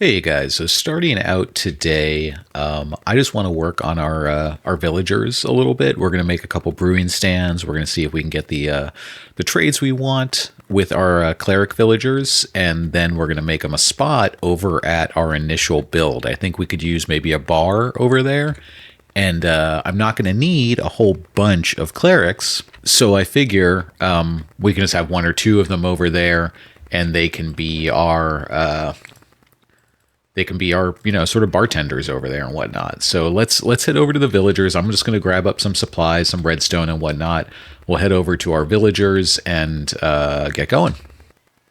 Hey guys, so starting out today, I just want to work on our villagers a little bit. We're going to make a couple brewing stands. We're going to see if we can get the trades we want with our cleric villagers, and then we're going to make them a spot over at our initial build. I think we could use maybe a bar over there, and I'm not going to need a whole bunch of clerics, so I figure we can just have one or two of them over there, and they can be our sort of bartenders over there and whatnot. So let's head over to the villagers. I'm just going to grab up some supplies, some redstone and whatnot. We'll head over to our villagers and get going.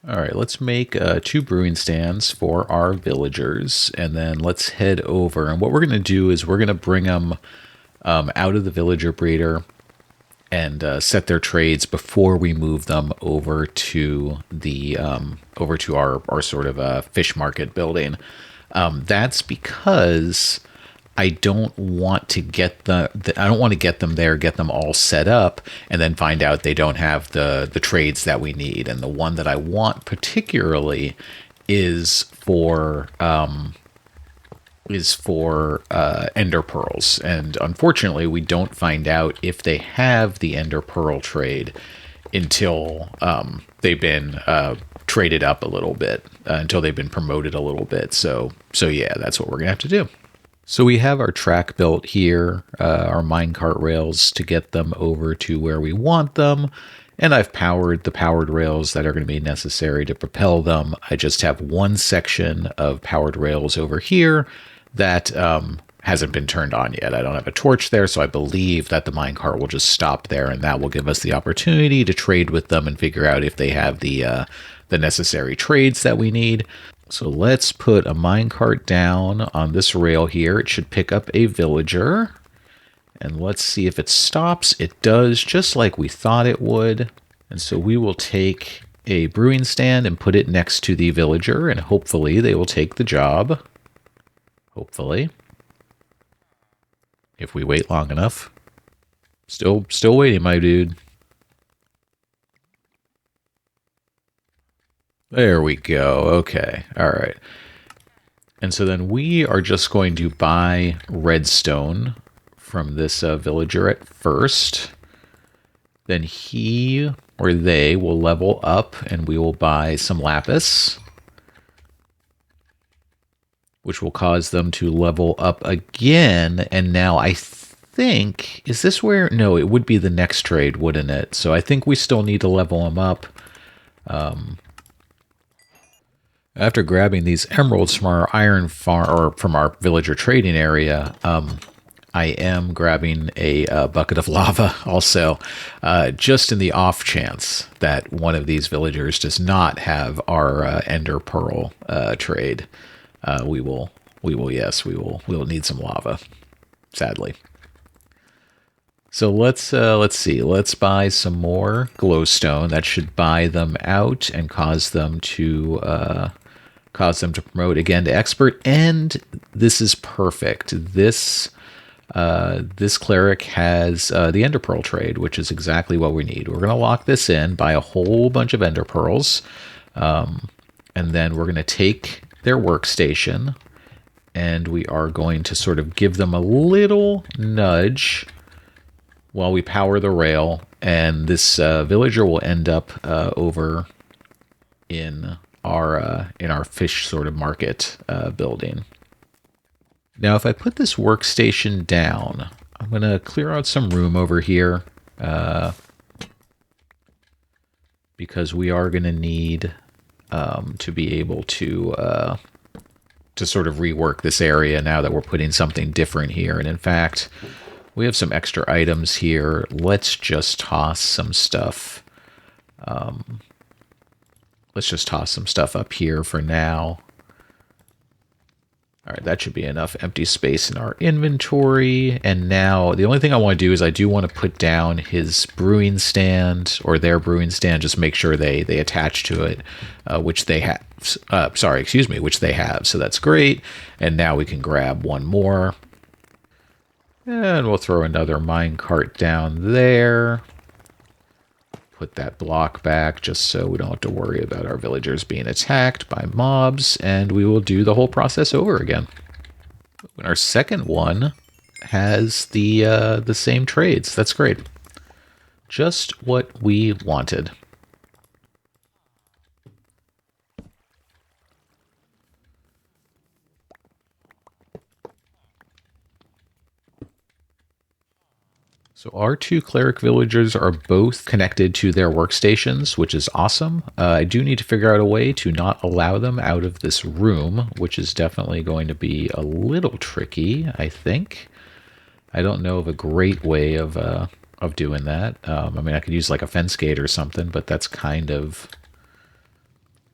All right, let's make two brewing stands for our villagers, and then let's head over. And what we're going to do is we're going to bring them out of the villager breeder and set their trades before we move them over to the our sort of fish market building. That's because I don't want to get them there, get them all set up, and then find out they don't have the trades that we need. And the one that I want particularly is for ender pearls. And unfortunately, we don't find out if they have the ender pearl trade until they've been traded up a little bit, until they've been promoted a little bit. So yeah, that's what we're gonna have to do. So we have our track built here, our minecart rails to get them over to where we want them. And I've powered the powered rails that are going to be necessary to propel them. I just have one section of powered rails over here that hasn't been turned on yet. I don't have a torch there, so I believe that the minecart will just stop there, and that will give us the opportunity to trade with them and figure out if they have the necessary trades that we need. So let's put a minecart down on this rail here. It should pick up a villager. And let's see if it stops. It does, just like we thought it would. And so we will take a brewing stand and put it next to the villager, and hopefully they will take the job. Hopefully. If we wait long enough. Still waiting, my dude. There we go. Okay. All right. And so then we are just going to buy redstone from this villager at first. Then he or they will level up, and we will buy some lapis, which will cause them to level up again. And now I think, is this where? No, it would be the next trade, wouldn't it? So I think we still need to level them up. After grabbing these emeralds from our iron farm, or from our villager trading area, I am grabbing a bucket of lava also, just in the off chance that one of these villagers does not have our ender pearl trade. We will need some lava, sadly. So let's see. Let's buy some more glowstone. That should buy them out and cause them to promote again to expert. And this is perfect. This cleric has the ender pearl trade, which is exactly what we need. We're going to lock this in, buy a whole bunch of ender pearls, and then we're going to take their workstation, and we are going to sort of give them a little nudge while we power the rail, and this villager will end up over in our fish sort of market building. Now, if I put this workstation down, I'm going to clear out some room over here because we are going to need to be able to sort of rework this area now that we're putting something different here. And in fact, we have some extra items here. Let's just toss some stuff. Let's just toss some stuff up here for now. All right, that should be enough empty space in our inventory. And now the only thing I want to do is I do want to put down his brewing stand, or their brewing stand, just make sure they attach to it, which they have. Which they have. So that's great. And now we can grab one more. And we'll throw another minecart down there. put that block back just so we don't have to worry about our villagers being attacked by mobs, and we will do the whole process over again. And our second one has the same trades. That's great. Just what we wanted. So our two cleric villagers are both connected to their workstations, which is awesome. I do need to figure out a way to not allow them out of this room, which is definitely going to be a little tricky, I think. I don't know of a great way of doing that. I mean, I could use like a fence gate or something, but that's kind of...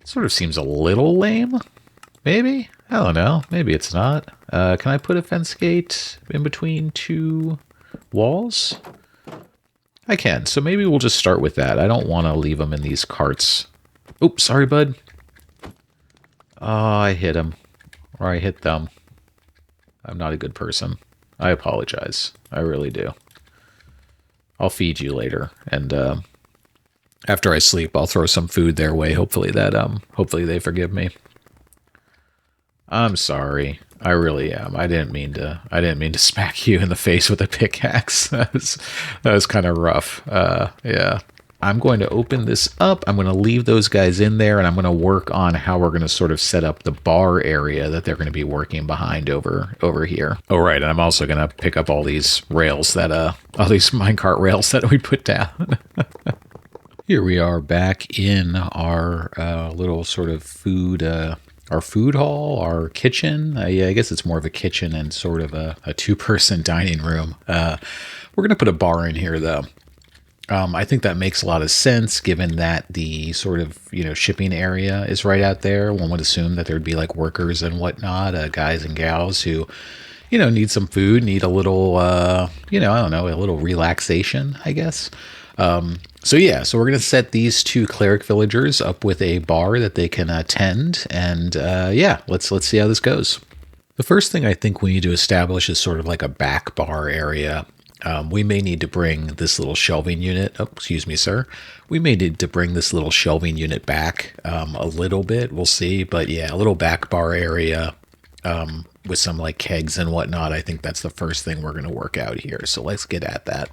sort of seems a little lame, maybe? I don't know. Maybe it's not. Can I put a fence gate in between two walls? I can, so maybe we'll just start with that. I don't want to leave them in these carts. Oops, sorry, bud. Oh, I hit him. Or I hit them. I'm not a good person. I apologize. I really do. I'll feed you later, and after I sleep, I'll throw some food their way. Hopefully they forgive me. I'm sorry. I really am. I didn't mean to smack you in the face with a pickaxe. That was kind of rough. Yeah. I'm going to open this up. I'm going to leave those guys in there, and I'm going to work on how we're going to sort of set up the bar area that they're going to be working behind over here. Oh, right. And I'm also going to pick up all these rails that, all these minecart rails that we put down. Here we are back in our little sort of food, our food hall, our kitchen. Yeah, I guess it's more of a kitchen and sort of a two-person dining room. We're going to put a bar in here, though. I think that makes a lot of sense given that the sort of, shipping area is right out there. One would assume that there'd be like workers and whatnot, guys and gals who, need some food, need a little, I don't know, a little relaxation, I guess. So we're going to set these two cleric villagers up with a bar that they can attend. And let's see how this goes. The first thing I think we need to establish is sort of like a back bar area. We may need to bring this little shelving unit. Oh, excuse me, sir. We may need to bring this little shelving unit back a little bit. We'll see. But yeah, a little back bar area with some like kegs and whatnot. I think that's the first thing we're going to work out here. So let's get at that.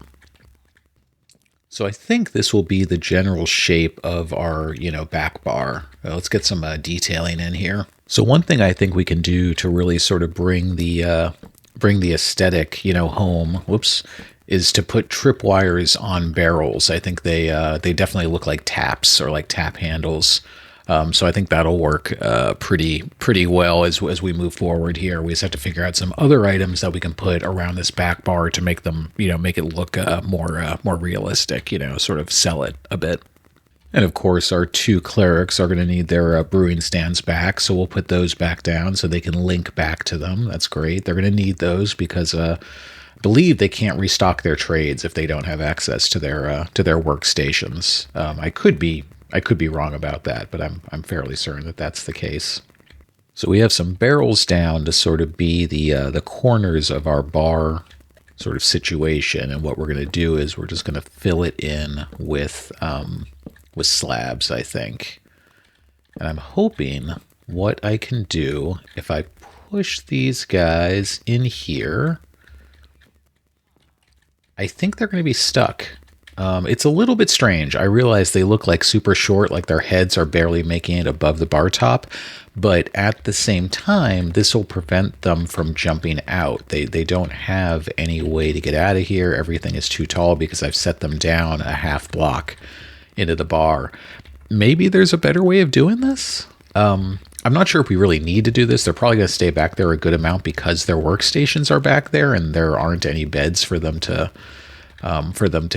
So I think this will be the general shape of our, back bar. Let's get some detailing in here. So one thing I think we can do to really sort of bring the aesthetic, home, is to put tripwires on barrels. I think they definitely look like taps or like tap handles. So I think that'll work pretty well as we move forward here. We just have to figure out some other items that we can put around this back bar to make them, make it look more realistic, sort of sell it a bit. And of course, our two clerics are going to need their brewing stands back, so we'll put those back down so they can link back to them. That's great. They're going to need those because I believe they can't restock their trades if they don't have access to their workstations. I could be wrong about that, but I'm fairly certain that that's the case. So we have some barrels down to sort of be the corners of our bar sort of situation, and what we're going to do is we're just going to fill it in with slabs, I think. And I'm hoping what I can do, if I push these guys in here, I think they're going to be stuck. It's a little bit strange. I realize they look like super short, like their heads are barely making it above the bar top, but at the same time, this will prevent them from jumping out. They don't have any way to get out of here. Everything is too tall because I've set them down a half block into the bar. Maybe there's a better way of doing this. I'm not sure if we really need to do this. They're probably going to stay back there a good amount because their workstations are back there and there aren't any beds for them to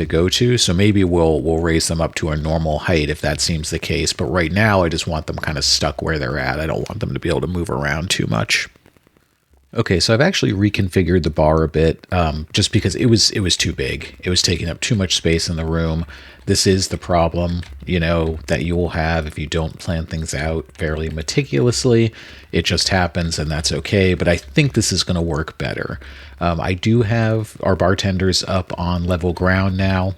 go to. So maybe we'll raise them up to a normal height if that seems the case. But right now, I just want them kind of stuck where they're at. I don't want them to be able to move around too much. Okay, so I've actually reconfigured the bar a bit just because it was too big. It was taking up too much space in the room. This is the problem, that you will have if you don't plan things out fairly meticulously. It just happens, and that's okay, but I think this is going to work better. I do have our bartenders up on level ground now.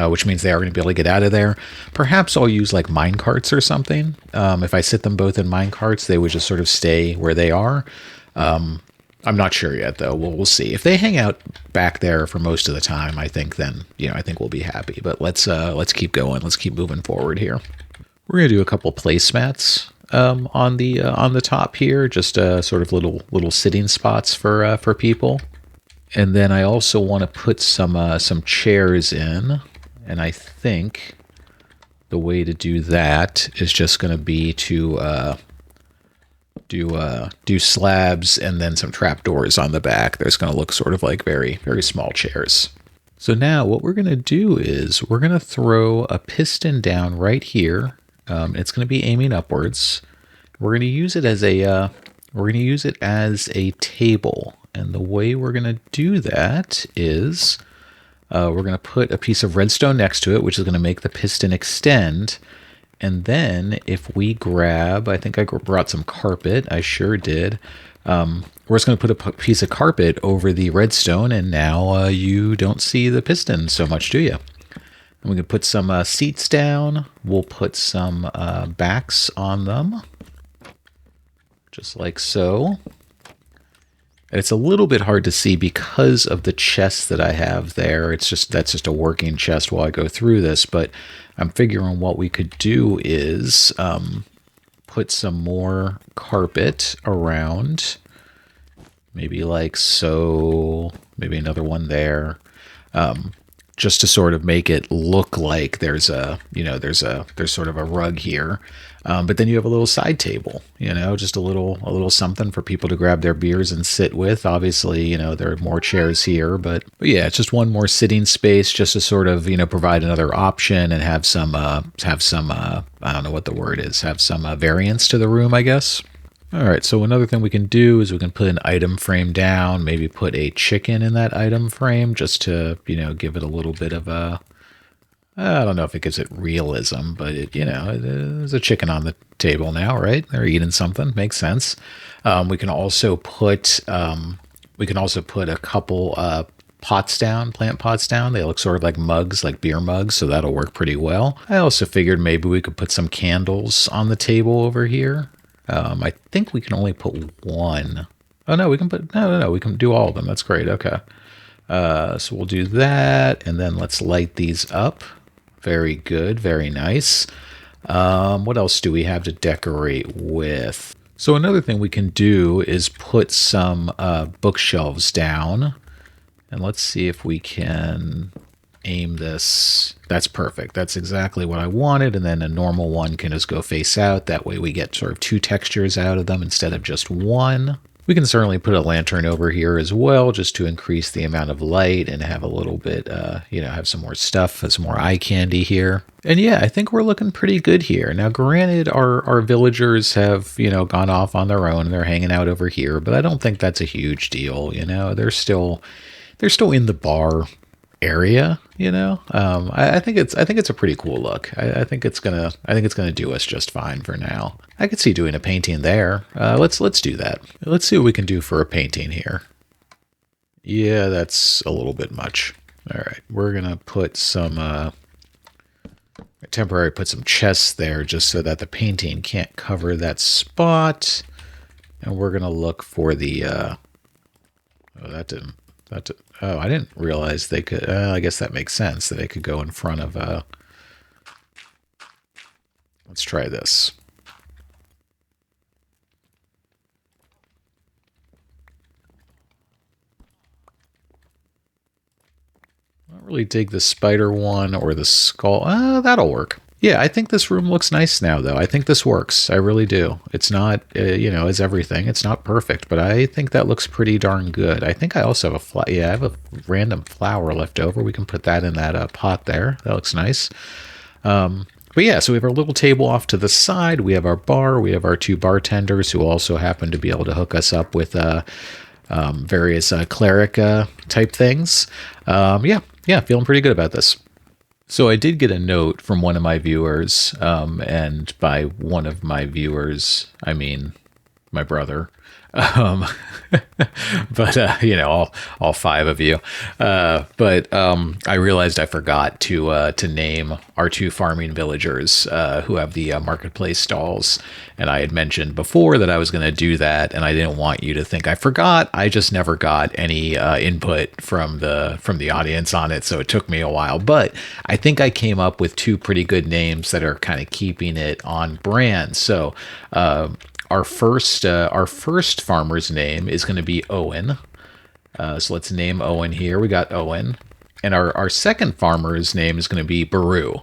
which means they are going to be able to get out of there. Perhaps I'll use like mine carts or something. If I sit them both in mine carts, they would just sort of stay where they are. I'm not sure yet, though. We'll see. If they hang out back there for most of the time, I think then, I think we'll be happy. But let's keep going. Let's keep moving forward here. We're going to do a couple placemats on the top here, just sort of little sitting spots for people. And then I also want to put some chairs in, and I think the way to do that is just going to be to do slabs and then some trapdoors on the back. There's going to look sort of like very, very small chairs. So now what we're going to do is we're going to throw a piston down right here. It's going to be aiming upwards. We're going to use it as a table. And the way we're going to do that is we're going to put a piece of redstone next to it, which is going to make the piston extend. And then if we grab, I think I brought some carpet. I sure did. We're just going to put a piece of carpet over the redstone, and now you don't see the piston so much, do you? And we can put some seats down. We'll put some backs on them, just like so. And it's a little bit hard to see because of the chest that I have there. That's just a working chest while I go through this, but I'm figuring what we could do is put some more carpet around, maybe like so, maybe another one there, just to sort of make it look like there's sort of a rug here. But then you have a little side table, just a little something for people to grab their beers and sit with. Obviously, there are more chairs here, but yeah, it's just one more sitting space just to sort of, provide another option and have some, I don't know what the word is, have some variance to the room, I guess. All right, so another thing we can do is we can put an item frame down, maybe put a chicken in that item frame just to, give it a little bit of a, I don't know if it gives it realism, but there's a chicken on the table now, right? They're eating something. Makes sense. We can also put a couple pots down, plant pots down. They look sort of like mugs, like beer mugs, so that'll work pretty well. I also figured maybe we could put some candles on the table over here. I think we can only put one. Oh no, we can put no. We can do all of them. That's great. Okay. So we'll do that, and then let's light these up. Very good, very nice. What else do we have to decorate with? So another thing we can do is put some bookshelves down. And let's see if we can aim this. That's perfect. That's exactly what I wanted. And then a normal one can just go face out. That way we get sort of two textures out of them instead of just one. We can certainly put a lantern over here as well, just to increase the amount of light and have a little bit, have some more stuff, some more eye candy here. And yeah, I think we're looking pretty good here. Now, granted, our villagers have, gone off on their own and they're hanging out over here, but I don't think that's a huge deal. They're still in the bar area, I think it's a pretty cool look. I think it's gonna do us just fine for now. I could see doing a painting there. Let's do that. Let's see what we can do for a painting here. Yeah, that's a little bit much. All right, we're gonna put some temporarily put some chests there just so that the painting can't cover that spot. And we're gonna look for the oh, I didn't realize they could, I guess that makes sense that they could go in front of, let's try this. I don't really dig the spider one or the skull. That'll work. Yeah, I think this room looks nice now, though. I think this works. I really do. It's not, as everything. It's not perfect, but I think that looks pretty darn good. I think I also have I have a random flower left over. We can put that in that pot there. That looks nice. But yeah, so we have our little table off to the side. We have our bar. We have our two bartenders who also happen to be able to hook us up with various cleric type things. Yeah, feeling pretty good about this. So I did get a note from one of my viewers, and by one of my viewers, I mean my brother. Um, but you know, all five of you. But I realized I forgot to name our two farming villagers who have the marketplace stalls, and I had mentioned before that I was going to do that, and I didn't want you to think I forgot. I just never got any input from the audience on it, so it took me a while. But I think I came up with two pretty good names that are kind of keeping it on brand. So. Our first farmer's name is going to be Owen. So let's name Owen here. We got Owen, and our second farmer's name is going to be Baru.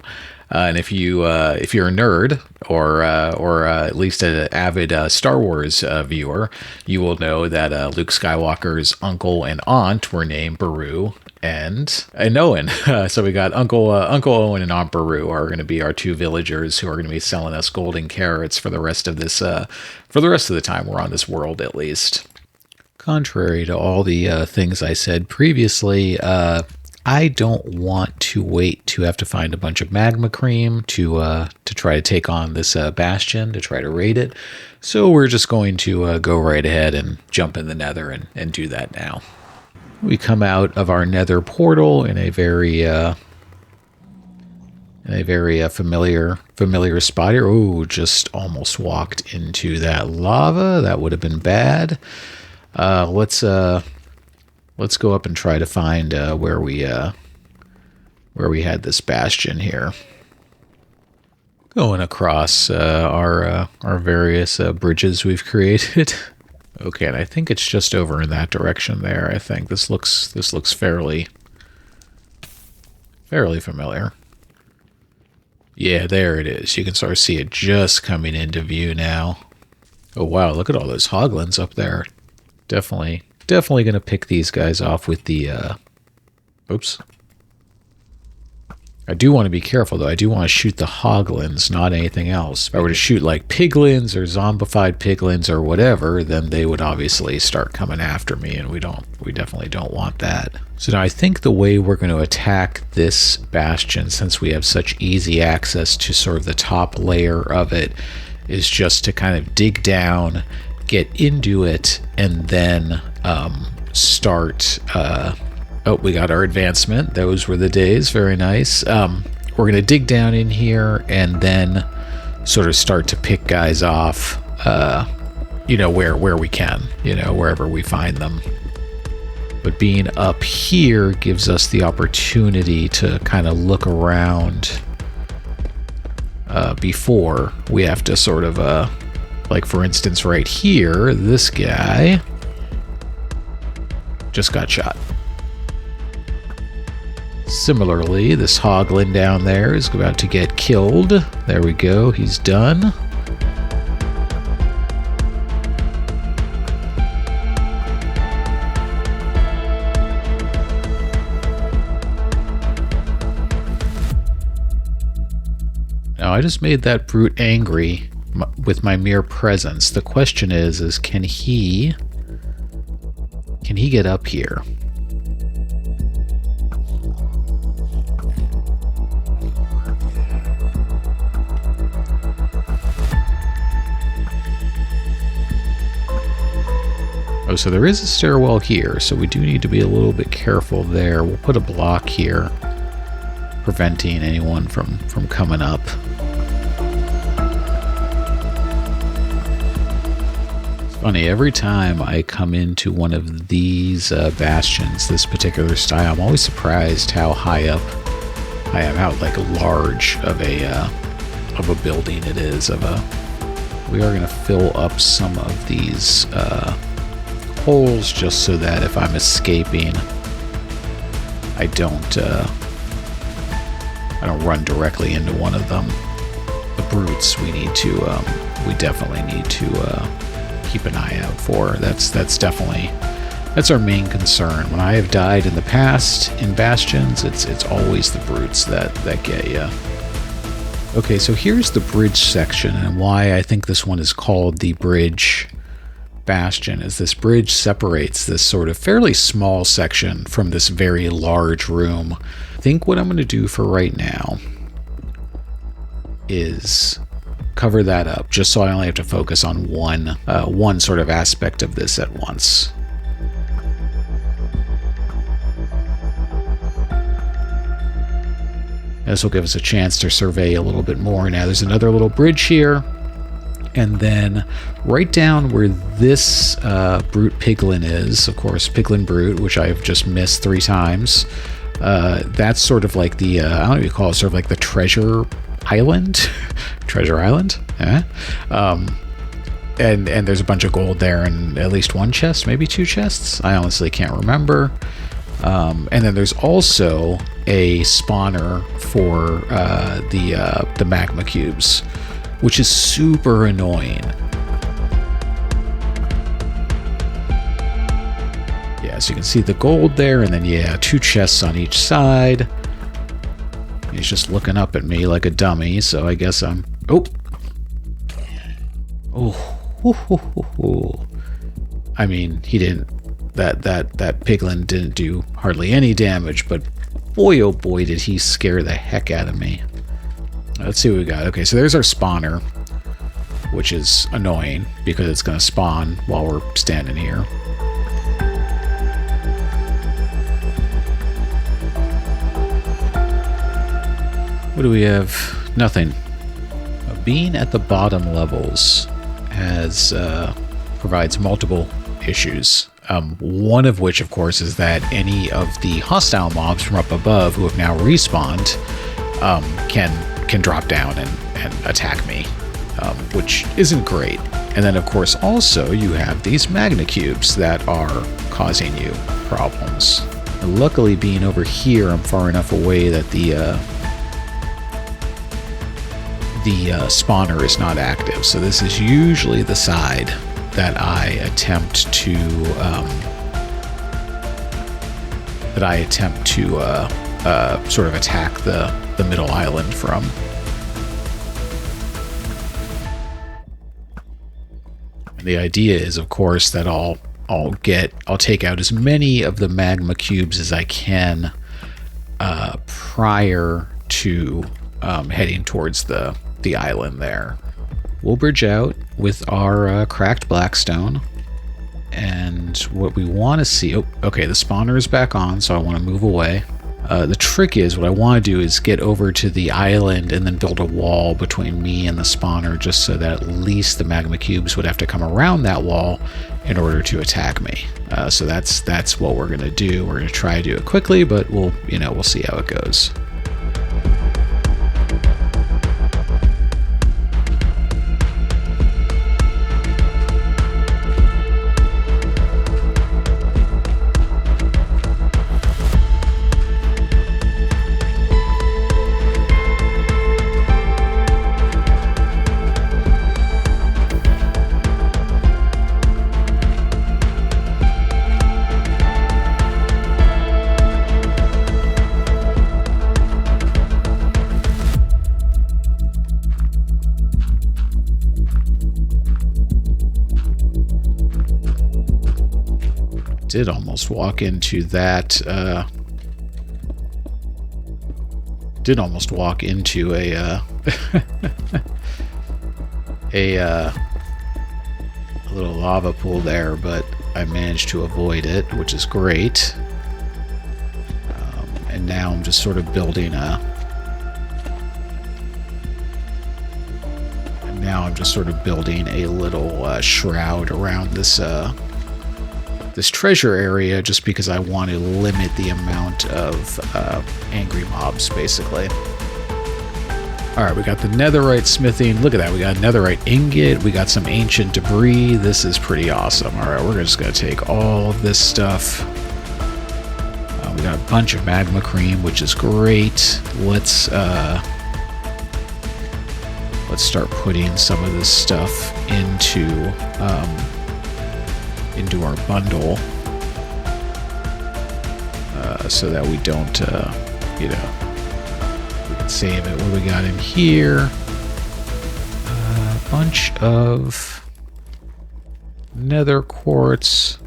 And if you're a nerd or at least an avid Star Wars viewer, you will know that Luke Skywalker's uncle and aunt were named Baru and Owen. So we got Uncle Owen and Aunt Baru are going to be our two villagers who are going to be selling us golden carrots for the rest of this for the rest of the time we're on this world, at least. Contrary to all the things I said previously, I don't want to wait to have to find a bunch of magma cream to try to take on this Bastion, to try to raid it. So we're just going to go right ahead and jump in the Nether and do that now. We come out of our Nether portal in a very familiar spot here. Oh, just almost walked into that lava. That would have been bad. Let's go up and try to find where we had this bastion here. Going across our various bridges we've created. Okay, and I think it's just over in that direction there. I think this looks fairly familiar. Yeah, there it is. You can sort of see it just coming into view now. Oh wow, look at all those hoglins up there. Definitely going to pick these guys off with the, oops. I do want to be careful, though. I do want to shoot the hoglins, not anything else. If I were to shoot, like, piglins or zombified piglins or whatever, then they would obviously start coming after me, and we definitely don't want that. So now I think the way we're going to attack this bastion, since we have such easy access to sort of the top layer of it, is just to kind of dig down, get into it, and then start oh, we got our advancement. Those were the days. Very nice. We're gonna dig down in here and then sort of start to pick guys off you know, where we can, you know, wherever we find them. But being up here gives us the opportunity to kind of look around before we have to sort of like, for instance, right here, this guy just got shot. Similarly, this hoglin down there is about to get killed. There we go, he's done. Now, I just made that brute angry with my mere presence. The question is can he get up here? Oh, so there is a stairwell here, so we do need to be a little bit careful there. We'll put a block here, preventing anyone from coming up. Funny, every time I come into one of these bastions, this particular style, I'm always surprised how high up I am, how like large of a building it is. We are going to fill up some of these holes just so that if I'm escaping, I don't run directly into one of them. The brutes we definitely need to keep an eye out for. That's our main concern. When I have died in the past in bastions, it's always the brutes that get you. Okay, so here's the bridge section, and why I think this one is called the bridge bastion is this bridge separates this sort of fairly small section from this very large room. I think what I'm going to do for right now is cover that up, just so I only have to focus on one sort of aspect of this at once. This will give us a chance to survey a little bit more. Now there's another little bridge here. And then right down where this brute piglin is, of course, piglin brute, which I've just missed 3 times. That's sort of like the, I don't know what you call it, sort of like the treasure island? Treasure island? Yeah. And there's a bunch of gold there and at least 1 chest, maybe 2 chests. I honestly can't remember. And then there's also a spawner for the magma cubes, which is super annoying. Yeah, so you can see the gold there, and then, yeah, 2 chests on each side. He's just looking up at me like a dummy, so I guess I'm... Oh! Oh. I mean, he didn't... That piglin didn't do hardly any damage, but boy, oh boy, did he scare the heck out of me. Let's see what we got. Okay, so there's our spawner, which is annoying because it's going to spawn while we're standing here. What do we have? Nothing. Being at the bottom levels provides multiple issues. One of which, of course, is that any of the hostile mobs from up above who have now respawned can drop down and attack me, which isn't great. And then, of course, also you have these magma cubes that are causing you problems. And luckily, being over here, I'm far enough away that the spawner is not active. So this is usually the side that I attempt to sort of attack the middle island from. And the idea is, of course, that I'll take out as many of the magma cubes as I can prior to heading towards the island there. We'll bridge out with our cracked blackstone, and what we want to see... Oh, okay, the spawner is back on, so I want to move away. The trick is, what I want to do is get over to the island and then build a wall between me and the spawner, just so that at least the magma cubes would have to come around that wall in order to attack me. So that's what we're going to do. We're going to try to do it quickly, but we'll see how it goes. Did almost walk into that did almost walk into a a little lava pool there, but I managed to avoid it, which is great. And now I'm just sort of building a little shroud around this treasure area, just because I want to limit the amount of angry mobs, basically. Alright, we got the netherite smithing. Look at that, we got a netherite ingot, we got some ancient debris. This is pretty awesome. Alright, we're just going to take all of this stuff. We got a bunch of magma cream, which is great. Let's start putting some of this stuff into our bundle, so that we don't, we can save it. What do we got in here? A bunch of nether quartz.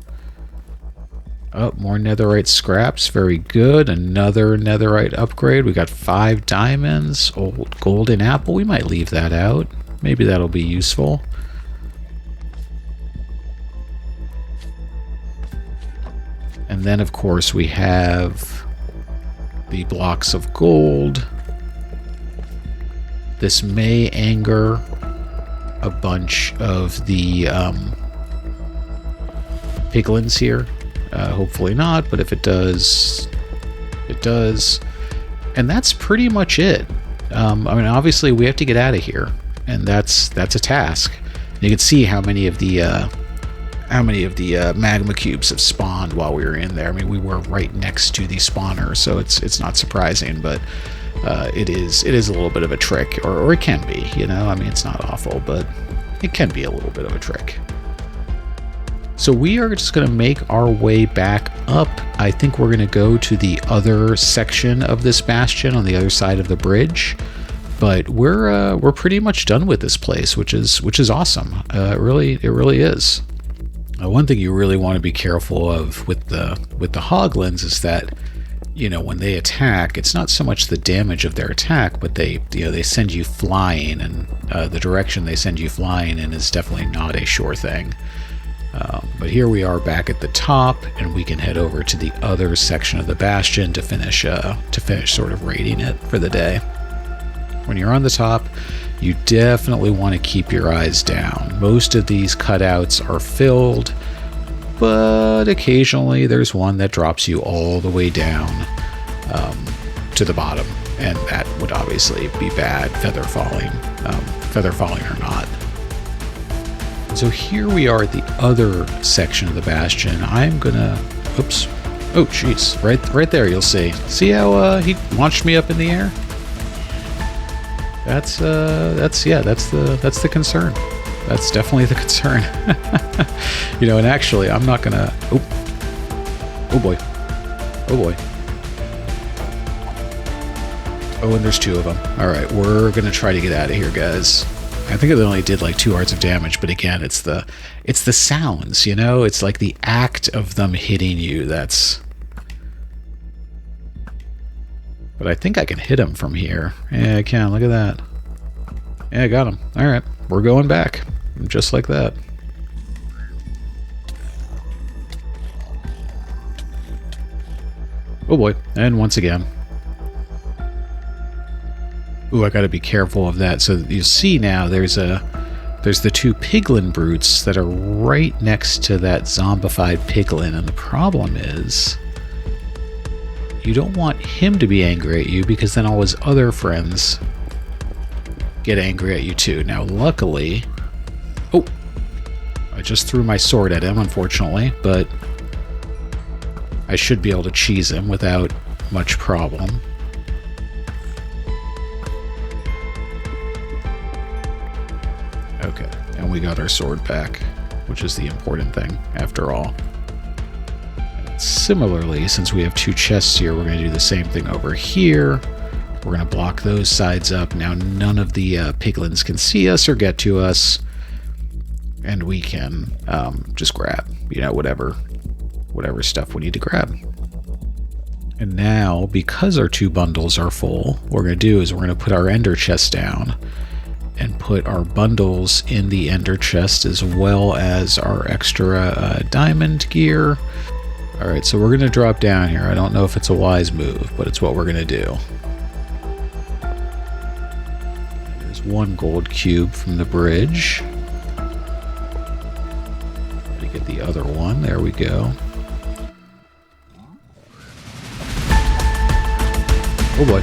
Oh, more netherite scraps. Very good. Another netherite upgrade. We got 5 diamonds. Old golden apple. We might leave that out. maybe that'll be useful. And then, of course, we have the blocks of gold. This may anger a bunch of the piglins here. Hopefully not, but if it does, it does. And that's pretty much it. I mean, obviously, we have to get out of here, and that's a task. You can see how many of the magma cubes have spawned while we were in there. I mean, we were right next to the spawner, so it's not surprising, but it is a little bit of a trick, or it can be, you know. I mean, it's not awful, but it can be a little bit of a trick. So we are just going to make our way back up. I think we're going to go to the other section of this bastion on the other side of the bridge. But we're pretty much done with this place, which is awesome. It really is. One thing you really want to be careful of with the hoglins is that, you know, when they attack, it's not so much the damage of their attack, but they send you flying, and the direction they send you flying in is definitely not a sure thing. But here we are back at the top, and we can head over to the other section of the bastion to finish sort of raiding it for the day. When you're on the top, you definitely want to keep your eyes down. Most of these cutouts are filled, but occasionally there's one that drops you all the way down to the bottom, and that would obviously be bad, feather falling or not. So here we are at the other section of the bastion. I'm gonna, oops, oh jeez, right there you'll see. See how he launched me up in the air? That's the concern. That's definitely the concern. You know, and actually, I'm not gonna. Oh boy. Oh, and there's two of them. All right, we're gonna try to get out of here, guys. I think it only did like 2 hearts of damage, but again, it's the sounds. You know, it's like the act of them hitting you. That's. But I think I can hit him from here. Yeah, I can. Look at that. Yeah, I got him. All right, we're going back. Just like that. Oh boy. And once again. Ooh, I gotta be careful of that. So you see now there's the 2 piglin brutes that are right next to that zombified piglin, and the problem is you don't want him to be angry at you, because then all his other friends get angry at you too. Now, luckily... Oh! I just threw my sword at him, unfortunately, but I should be able to cheese him without much problem. Okay, and we got our sword back, which is the important thing, after all. Similarly, since we have 2 chests here, we're going to do the same thing over here. We're going to block those sides up. Now none of the piglins can see us or get to us, and we can just grab, you know, whatever stuff we need to grab. And now, because our 2 bundles are full, what we're going to do is we're going to put our ender chest down and put our bundles in the ender chest, as well as our extra diamond gear. Alright, so we're going to drop down here. I don't know if it's a wise move, but it's what we're going to do. There's 1 gold cube from the bridge. Let me get the other one. There we go. Oh boy.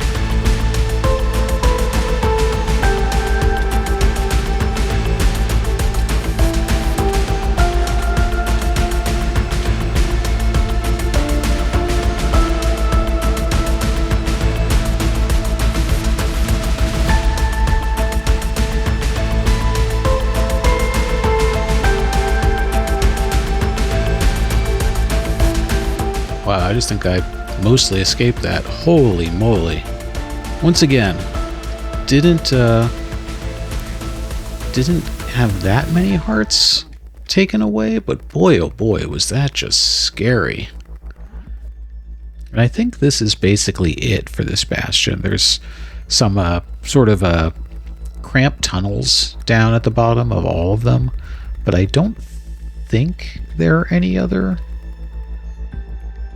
Wow, I just think I mostly escaped that. Holy moly. Once again, didn't have that many hearts taken away, but boy oh boy, was that just scary. And I think this is basically it for this bastion. There's some sort of cramped tunnels down at the bottom of all of them, but I don't think there are any other...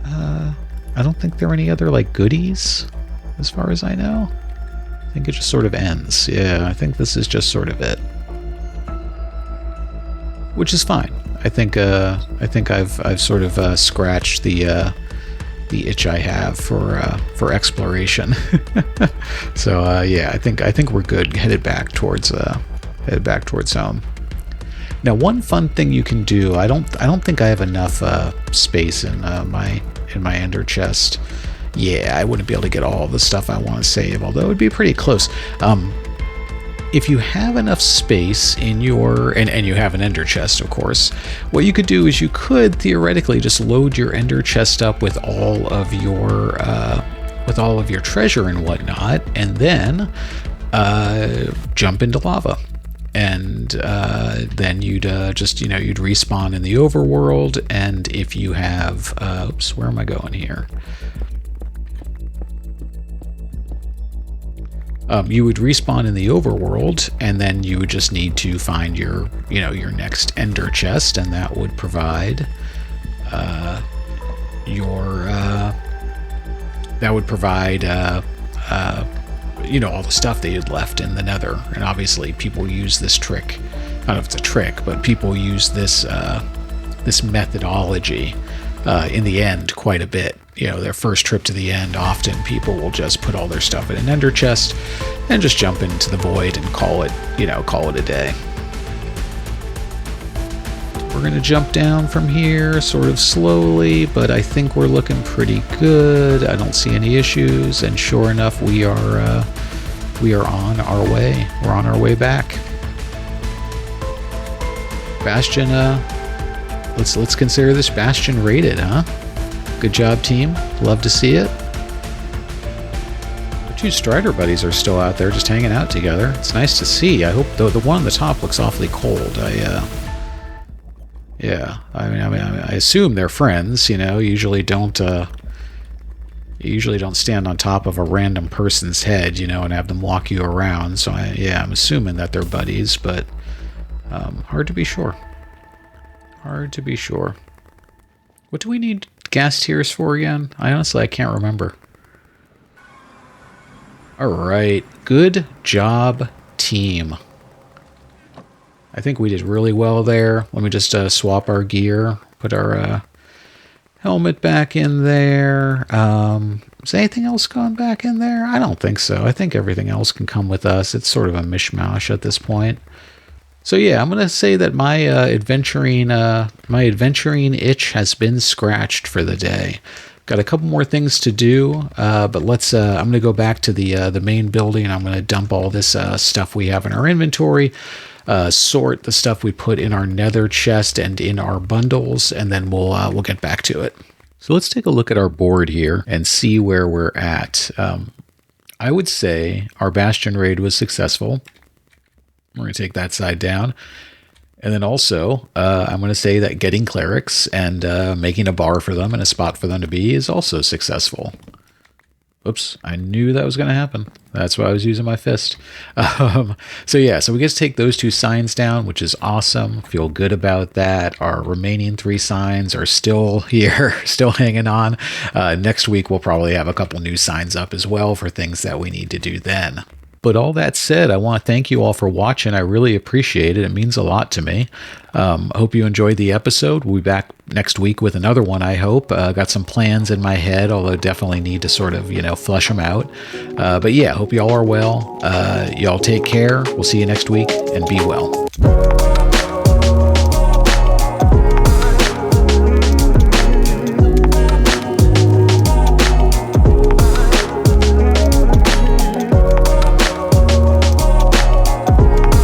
I don't think there are any other, like, goodies, as far as I know. I think it just sort of ends. Yeah, I think this is just sort of it. Which is fine. I think I've sort of scratched the itch I have for exploration. So yeah, I think we're good. Headed back towards home. Now, one fun thing you can do. I don't think I have enough space in my ender chest. Yeah, I wouldn't be able to get all the stuff I want to save, although it would be pretty close. If you have enough space in your and you have an ender chest, of course, what you could do is you could theoretically just load your ender chest up with all of your treasure and whatnot, and then jump into lava. And then you'd you'd respawn in the overworld. And if you have oops, where am I going here? You would respawn in the overworld, and then you would just need to find your next ender chest, and that would provide all the stuff that you'd left in the Nether. And obviously, people use this trick. I don't know if it's a trick, but people use this methodology in the end quite a bit. Their first trip to the end, often people will just put all their stuff in an ender chest and just jump into the void and call it a day. We're going to jump down from here sort of slowly, but I think we're looking pretty good. I don't see any issues, and sure enough, we are on our way. We're on our way back. Bastion, let's consider this Bastion rated, huh? Good job, team. Love to see it. The two Strider buddies are still out there just hanging out together. It's nice to see. I hope the one on the top looks awfully cold. Yeah. I assume they're friends. Usually don't stand on top of a random person's head, and have them walk you around. So I'm assuming that they're buddies, but hard to be sure. Hard to be sure. What do we need gas tiers for again? I can't remember. Alright, good job, team. I think we did really well there. Let me just swap our gear, put our helmet back in there. Is anything else going back in there? I don't think so. I think everything else can come with us. It's sort of a mishmash at this point. So yeah, I'm gonna say that my adventuring itch has been scratched for the day. Got a couple more things to do, but let's. I'm gonna go back to the main building. I'm gonna dump all this stuff we have in our inventory, sort the stuff we put in our Nether chest and in our bundles, and then we'll get back to it. So let's take a look at our board here and see where we're at. I would say our Bastion raid was successful. We're going to take that side down. And then also, I'm going to say that getting Clerics and making a bar for them and a spot for them to be is also successful. Oops, I knew that was going to happen. That's why I was using my fist. So yeah, so we get to take those two signs down, which is awesome. Feel good about that. Our remaining 3 signs are still here, still hanging on. Next week, we'll probably have a couple new signs up as well for things that we need to do then. But all that said, I want to thank you all for watching. I really appreciate it. It means a lot to me. I hope you enjoyed the episode. We'll be back next week with another one, I hope. Got some plans in my head, although definitely need to sort of, flesh them out. But yeah, hope you all are well. Y'all take care. We'll see you next week, and be well.